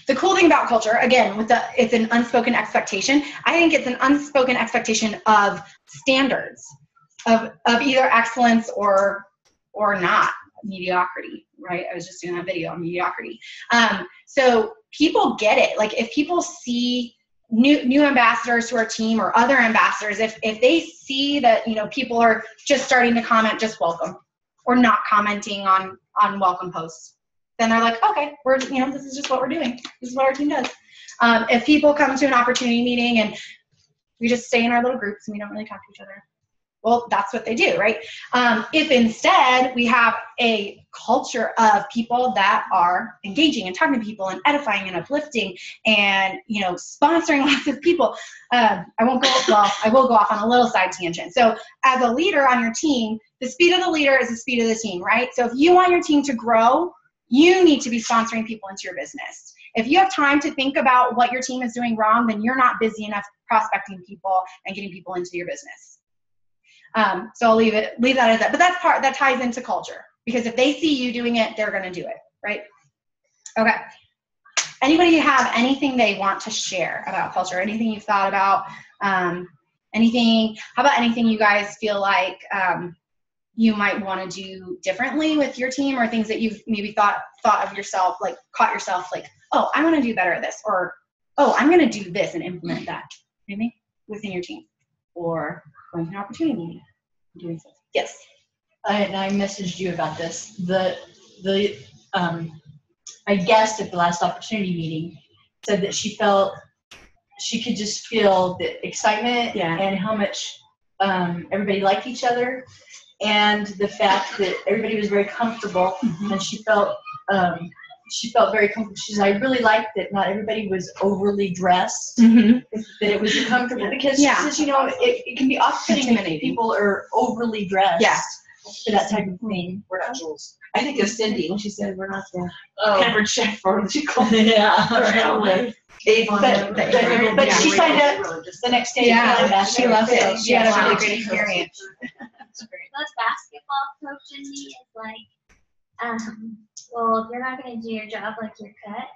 the cool thing about culture, again, it's an unspoken expectation. I think it's an unspoken expectation of standards, of either excellence or not, mediocrity, right? I was just doing that video on mediocrity. So people get it. Like, if people see new ambassadors to our team or other ambassadors, if they see that, people are just starting to comment, just welcome, or not commenting on welcome posts, then they're like, okay, this is just what we're doing. This is what our team does. If people come to an opportunity meeting and we just stay in our little groups and we don't really talk to each other, well, that's what they do, right? If instead we have a culture of people that are engaging and talking to people and edifying and uplifting and, sponsoring lots of people, I will go off on a little side tangent. So as a leader on your team, the speed of the leader is the speed of the team, right? So if you want your team to grow, you need to be sponsoring people into your business. If you have time to think about what your team is doing wrong, then you're not busy enough prospecting people and getting people into your business. So I'll leave that as that. But that ties into culture, because if they see you doing it, they're going to do it, right? Okay. Anybody have anything they want to share about culture? Anything you've thought about? Anything? How about anything you guys feel like you might want to do differently with your team, or things that you've maybe thought of yourself, like caught yourself like, oh, I want to do better at this, or oh, I'm going to do this and implement that maybe within your team, or going to an opportunity meeting, doing so. Yes. I messaged you about this. My guest at the last opportunity meeting said that she could just feel the excitement and how much everybody liked each other, and the fact that everybody was very comfortable, and she felt very comfortable. She said, I really liked that not everybody was overly dressed, that it was comfortable, because she says, it can be off-putting if people are overly dressed for that type of thing. We're not Jules. I think of Cindy when she said we're not the pampered chef, or she called But she signed up the next day. She loved it. She had a really great experience. That's basketball coach in me is like, well, if you're not going to do your job, like, you're cut.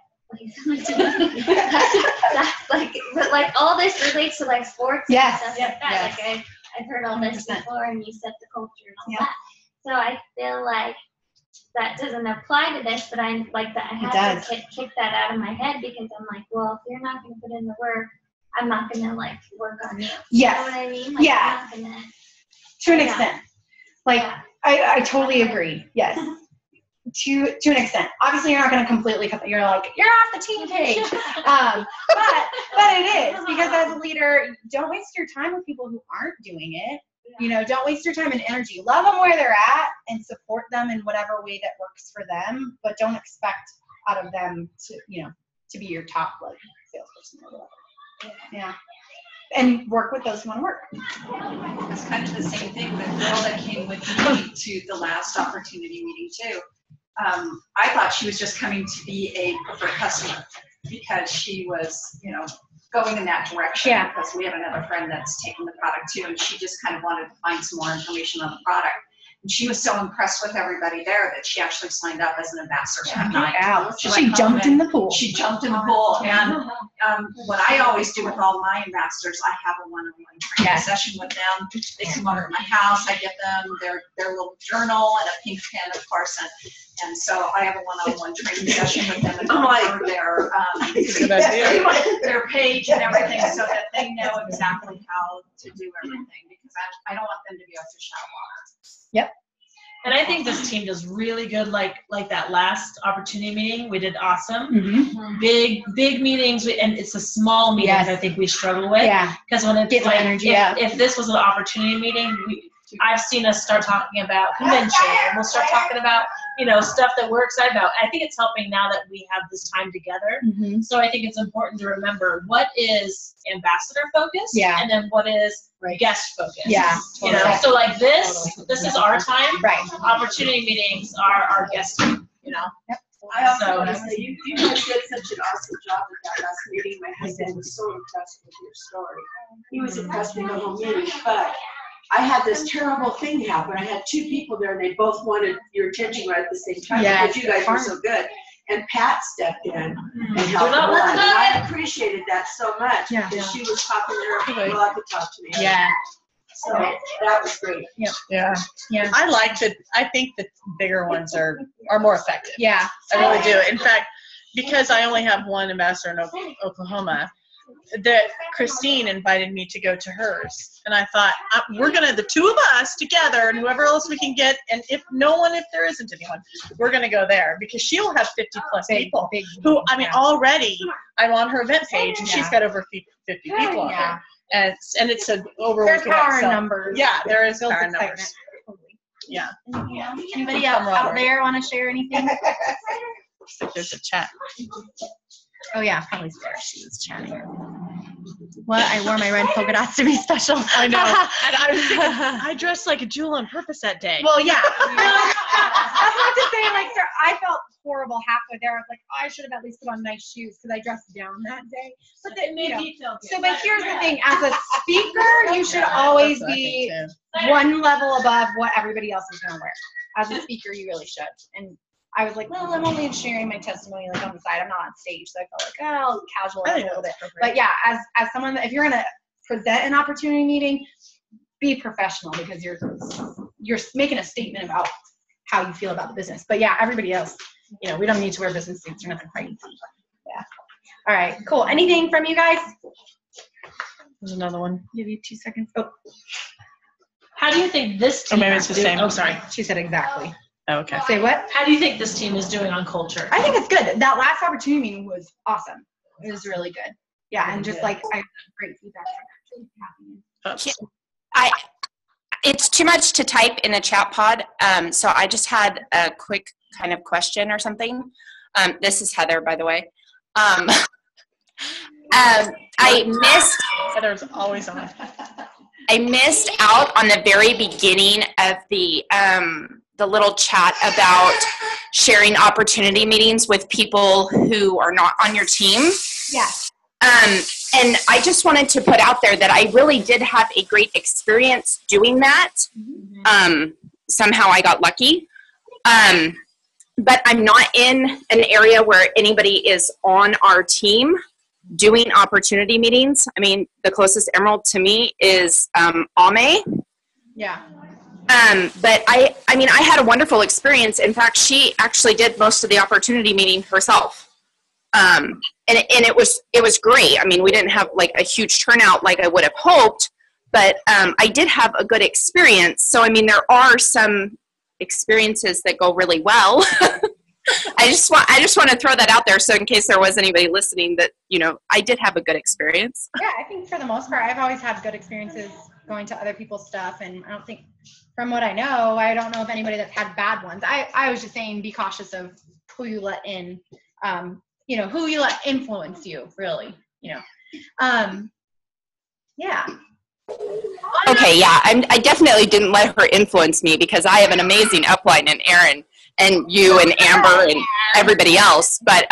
That's like, but like all this relates to like sports and stuff like that. Like I've heard all this 100%. Before, and you set the culture and all that. So I feel like that doesn't apply to this, but I'm like that. I have to kick that out of my head, because I'm like, well, if you're not going to put in the work, I'm not going to like work on you. Yes. You know what I mean? Like, I'm not gonna, to an extent. Like, I totally agree. Yes. To an extent. Obviously, you're not going to completely cut. You're like, you're off the team page. But it is, because as a leader, don't waste your time with people who aren't doing it. Don't waste your time and energy. Love them where they're at and support them in whatever way that works for them, but don't expect out of them to be your top like salesperson or whatever. Yeah. And work with those who want to work. It's kind of the same thing. The girl that came with me to the last opportunity meeting too, I thought she was just coming to be a preferred customer, because she was, going in that direction. Yeah. Because we have another friend that's taking the product too, and she just kind of wanted to find some more information on the product. And she was so impressed with everybody there that she actually signed up as an ambassador that night. Wow. She jumped in the pool. She jumped in the pool. And what I always do with all my ambassadors, I have a one-on-one training session with them. They come over to my house. I give them their little journal and a pink pen, of course. And so I have a one-on-one training session with them, and go over their page and everything, so that they know exactly how to do everything, because I don't want them to be a fish out of water. Yep. And I think this team does really good, like that last opportunity meeting. We did awesome. Big meetings, and it's the small meetings I think we struggle with. Yeah. Because when it's like, energy, if this was an opportunity meeting, I've seen us start talking about convention, and we'll start talking about, stuff that we're excited about. I think it's helping now that we have this time together. So I think it's important to remember what is ambassador focused, and then what is guest focused. Yeah. Totally. So like this is our time. Right. Opportunity meetings are our guest time. Yep. I also want to say you guys did such an awesome job at that last meeting. My husband was so impressed with your story. He was impressed with the whole meeting, but I had this terrible thing happen. I had two people there, and they both wanted your attention right at the same time, because you guys were so good. And Pat stepped in and helped them out. And I appreciated that so much, because she was talking to her well, I could talk to me. Yeah. So that was great. Yeah. I like that. I think the bigger ones are more effective. Yeah. I really do. In fact, because I only have one ambassador in Oklahoma, that Christine invited me to go to hers, and I thought we're gonna, the two of us together, and whoever else we can get, and if there isn't anyone, we're gonna go there, because she'll have 50 plus people who, I mean, already I'm on her event page, and she's got over 50 people on her, and it's an overwhelming power in numbers. Yeah, there is power in numbers. Yeah. Anybody out there want to share anything? Looks like there's a chat. Oh yeah, probably Sarah. She was chatting. What? I wore my red polka dots to be special. I know. And I was thinking, I dressed like a jewel on purpose that day. Well, yeah. That's not to say, like, Sarah, I felt horrible halfway there. I was like, oh, I should have at least put on nice shoes, because I dressed down that day. But then, but here's the thing: as a speaker, you should always be one level above what everybody else is gonna wear. As a speaker, you really should. And I was like, well, I'm only sharing my testimony like on the side. I'm not on stage, so I felt like, oh, I'll casual a little bit. But yeah, as someone, if you're gonna present an opportunity meeting, be professional, because you're you're making a statement about how you feel about the business. But yeah, everybody else, we don't need to wear business suits or nothing crazy. Yeah. All right, cool. Anything from you guys? There's another one. Give you 2 seconds. Oh. How do you think this team? Or maybe it's the same. Oh, sorry. She said exactly. Oh, okay. Say what? How do you think this team is doing on culture? I think it's good. That last opportunity meeting was awesome. It was really good. Yeah, and just like I have great feedback from that. It's too much to type in the chat pod, so I just had a quick kind of question or something. This is Heather, by the way. I missed. Heather's always on. I missed out on the very beginning of the little chat about sharing opportunity meetings with people who are not on your team. Yes. And I just wanted to put out there that I really did have a great experience doing that. Somehow I got lucky. But I'm not in an area where anybody is on our team doing opportunity meetings. I mean, the closest Emerald to me is Ame. Yeah. But I mean, I had a wonderful experience. In fact, she actually did most of the opportunity meeting herself. And it was great. I mean, we didn't have like a huge turnout like I would have hoped, but I did have a good experience. So, I mean, there are some experiences that go really well. I just want to throw that out there, so in case there was anybody listening that, I did have a good experience. Yeah, I think for the most part, I've always had good experiences going to other people's stuff, and I don't think, from what I know, I don't know of anybody that's had bad ones. I was just saying, be cautious of who you let in, who you let influence you, really, Yeah. Okay, yeah, I definitely didn't let her influence me, because I have an amazing upline in Erin and you and Amber and everybody else. But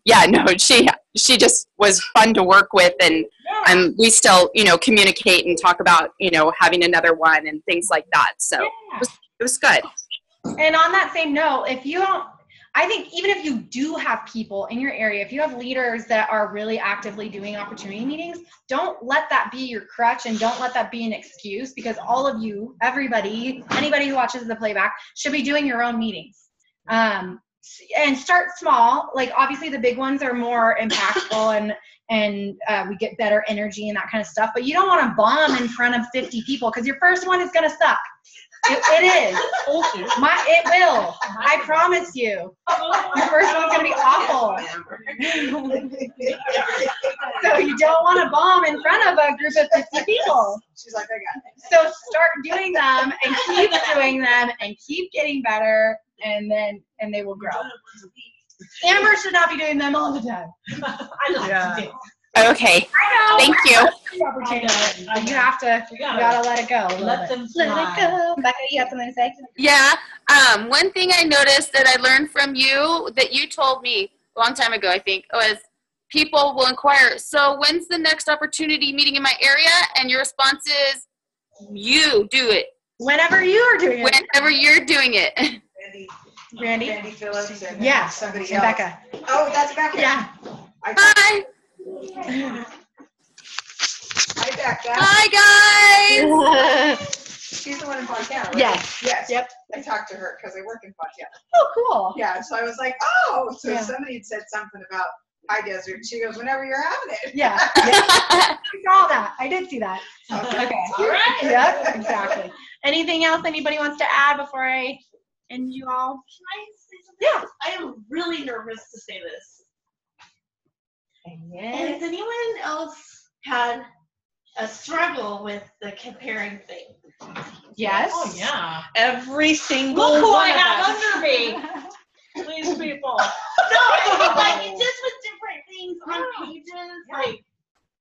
yeah, no, she just was fun to work with, and we still, communicate and talk about, having another one and things like that. So it was good. And on that same note, I think even if you do have people in your area, if you have leaders that are really actively doing opportunity meetings, don't let that be your crutch, and don't let that be an excuse, because all of you, everybody, anybody who watches the playback should be doing your own meetings. And start small. Like, obviously the big ones are more impactful and we get better energy and that kind of stuff, but you don't want to bomb in front of 50 people, because your first one is going to suck. It is. It will. I promise you. Your first one's going to be awful. So you don't want to bomb in front of a group of 50 people. She's like, I got it. So start doing them and keep doing them and keep getting better, and they will grow. Amber should not be doing them all the time. Okay. Thank you. You have to. You gotta let it go. Let it go. Becca, you have something to say? Yeah. One thing I noticed that I learned from you that you told me a long time ago, I think, was people will inquire, so when's the next opportunity meeting in my area? And your response is, you do it. Whenever you are doing it. Whenever you're doing it. Randy Phillips and somebody and else. Becca. Oh, that's Becca. Yeah. Bye. Hi, Becca. Hi, guys. She's the one in Fontana, right? Yes. Yes. Yep. I talked to her because I work in Fontana. Oh, cool. Yeah, so I was like, so somebody had said something about High Desert. She goes, whenever you're having it. Yeah. I saw that. I did see that. Okay. All right. Yep, exactly. Anything else anybody wants to add before I end you all? Can I say something? Yeah. I am really nervous to say this. Yes. And has anyone else had a struggle with the comparing thing? Yes. Oh, yeah. Every single Look who one I of have us. under me. These people. No, I mean, like, just with different things on pages. Like,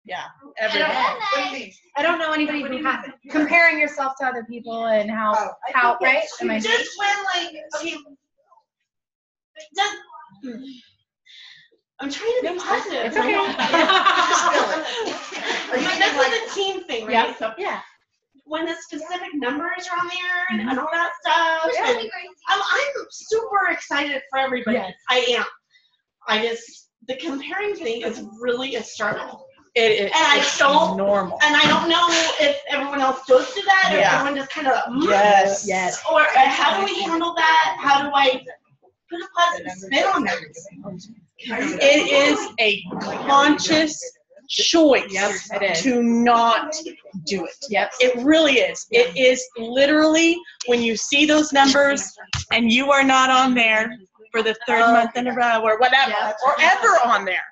Yeah. Everyone. I don't know anybody who hasn't. Comparing yourself to other people and how right? Am I just when, like, okay, I'm trying to be positive. It's okay. But that's like a team thing, right? Yeah. So yeah. When the specific numbers are on there and all that stuff, and I'm super excited for everybody. Yes. I am. The comparing thing is really a struggle. It is. And I it's don't normal. And I don't know if everyone else goes through that, or everyone just kind of Yes. Or how do we handle that? How do I put a positive spin on everything? It is a conscious choice to not do it. Yep. It really is. It is literally when you see those numbers and you are not on there for the third month in a row or whatever, or ever on there,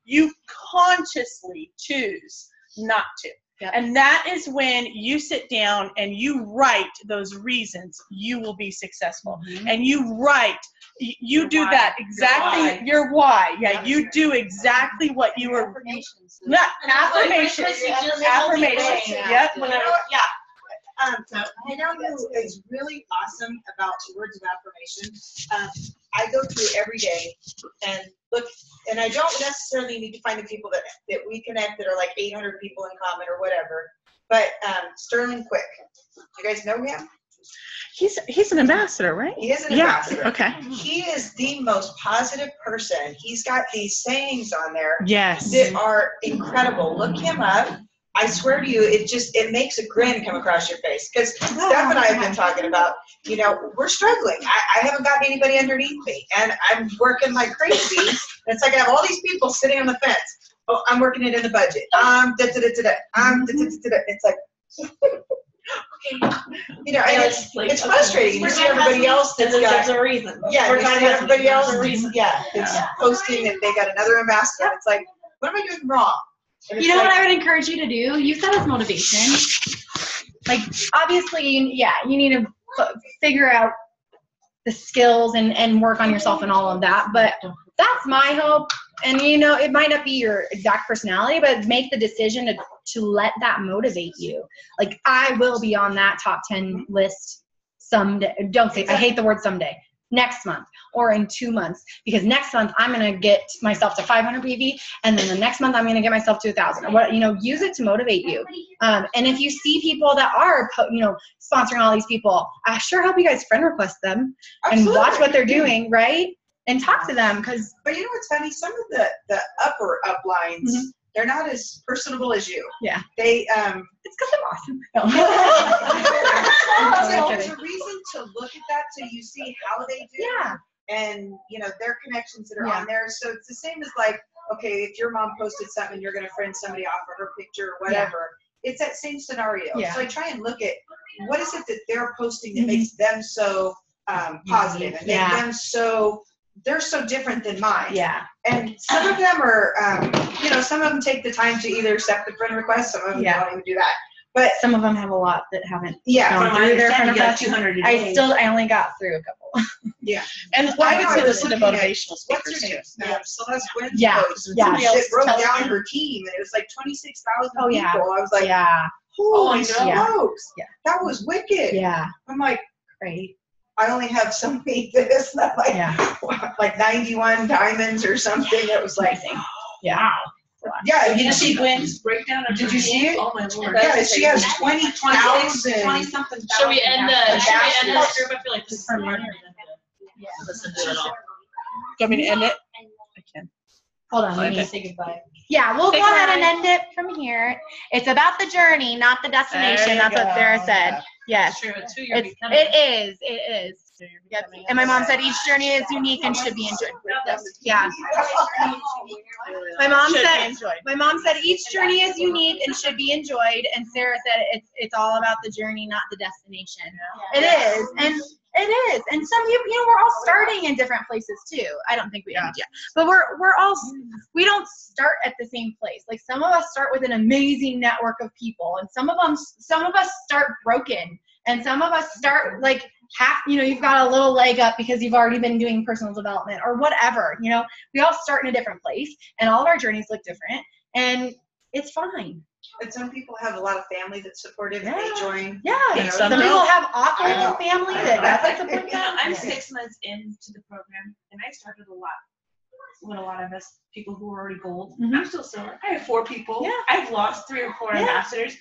you consciously choose not to. And that is when you sit down and you write those reasons you will be successful. And you write, you do that exactly, your why. Yeah, you do exactly what you were. Affirmations. Affirmations. Yep. So I know who is really awesome about words of affirmation. I go through every day and look, and I don't necessarily need to find the people that we connect that are like 800 people in common or whatever. But Sterling Quick, you guys know him? He's an ambassador, right? He is an ambassador. Okay. He is the most positive person. He's got these sayings on there Yes. that are incredible. Look him up. I swear to you, it makes a grin come across your face. Because Steph and I have been talking about, we're struggling. I haven't got anybody underneath me. And I'm working like crazy. And it's like I have all these people sitting on the fence. Oh, I'm working it in the budget. It's like, and it's frustrating. You see everybody else that's got a reason. Yeah, you see everybody else that's posting that they got another ambassador. It's like, what am I doing wrong? You know what I would encourage you to do? Use that as motivation. Like, obviously, you need to figure out the skills and work on yourself and all of that. But that's my hope. And, it might not be your exact personality, but make the decision to let that motivate you. Like, I will be on that top 10 list someday. Don't say, I hate the word someday. Next month or in 2 months, because next month I'm going to get myself to 500 PV, and then the next month I'm going to get myself to 1,000. Use it to motivate you. And if you see people that are, sponsoring all these people, I sure hope you guys friend request them and watch what they're doing, right? And talk to them, because. But what's funny? Some of the upper uplines, they're not as personable as you. Yeah. They it's because I'm awesome. There's a reason to look at that so you see how they do. Yeah. And their connections that are on there. So it's the same as like, okay, if your mom posted something, you're gonna friend somebody off of her picture or whatever. Yeah. It's that same scenario. Yeah. So I try and look at what is it that they're posting that makes them so positive and make them so. They're so different than mine. Yeah. And some of them are, some of them take the time to either accept the friend request. Some of them don't even do that. But some of them have a lot that haven't gone through their friend request. 200 a day. I only got through a couple. Yeah. And I would say listen to motivational speakers what's her name? too. Celeste Wynn's post. Yeah. It broke down her team, and it was like 26,000 people. I was like, holy smokes. Yeah. That was wicked. Yeah. I'm like, great. I only have so many this, like 91 diamonds or something. It was like, yeah. Yeah, Did you see Gwen's breakdown? Did you see it? Oh my Lord. Yeah, she has 20,000. 20-something. Should we end this group? I feel like this is for Yeah. listen to it all. Do you want me to end it? I can. Hold on, let me say goodbye. Yeah, we'll go ahead and end it from here. It's about the journey, not the destination. That's what Sarah said. Yes. True. It's who you're becoming. It is. Yep. And my mom said each journey is unique and should be enjoyed. Yeah. My mom said each journey is unique and should be enjoyed, and Sarah said it's all about the journey, not the destination. It is. And it is. And some people, we're all starting in different places too. I don't think we have yet. But we don't start at the same place. Like, some of us start with an amazing network of people, and some of us start broken, and some of us start like you've got a little leg up because you've already been doing personal development or whatever. We all start in a different place, and all of our journeys look different, and it's fine. And some people have a lot of family that's supportive and they join. Yeah. Some people have awful family that doesn't support them. I'm 6 months into the program, and I started a lot with a lot of us people who are already gold. I'm still silver. I have 4 people. Yeah. I've lost 3 or 4 ambassadors,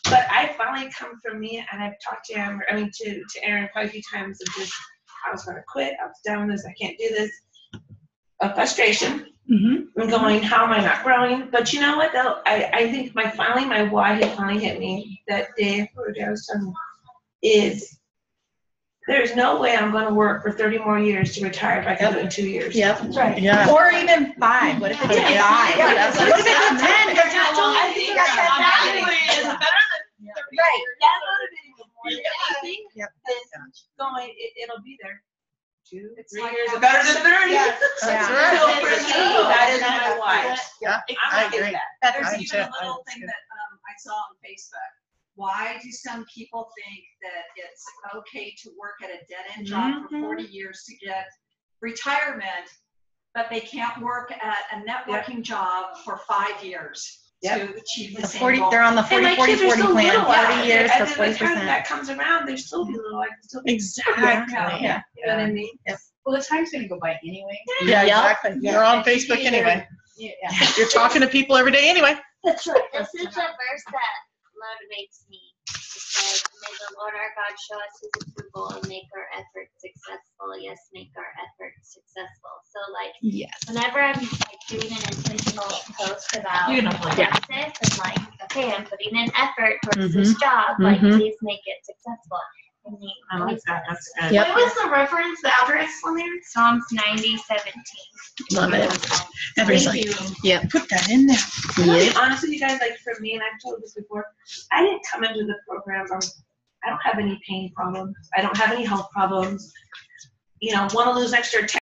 but I finally come from me, and I've talked to him. To Aaron quite a few times of just I was going to quit. I was done with this. I can't do this. A frustration. and going, how am I not growing? But you know what though? I think my why had finally hit me that day I was telling you, is there's no way I'm going to work for 30 more years to retire if I can do it in 2 years. Yep. That's right. Yeah. Or even 5. What if it's 5? Yeah. What if it's 10? I think that's better than 30 Right. That's motivating me more than anything. Yep. Going, it'll be there. 2, It's 3 like years that. better than 30. That's right. So for me, that is my why. Yeah, I I agree. There's I even too. a little thing that I saw on Facebook. Why do some people think that it's okay to work at a dead-end job for 40 years to get retirement, but they can't work at a networking job for 5 years to achieve the same goal? They're on the 40 plan. 40 years for 40%. By the time that comes around, they're still be little. I can still be Exactly. Yeah. You know what I mean? Well, the time's gonna go by anyway. Yeah, exactly. You're on Facebook anyway. You're talking to people every day anyway. That's right. This is a verse that motivates me. It says, may the Lord our God show us his approval and make our efforts successful. Yes, make our efforts successful. So like, whenever I'm like doing an intentional post about Plexus, and like, okay, I'm putting in effort towards this job, like please make it successful. I like that. That's good. Yep. What was the reference, the address on there? Psalms 90:17. Love it. Everybody's like, put that in there. I'm gonna be honest with you guys, like for me, and I've told this before, I didn't come into the program, I don't have any pain problems. I don't have any health problems. You know, want to lose extra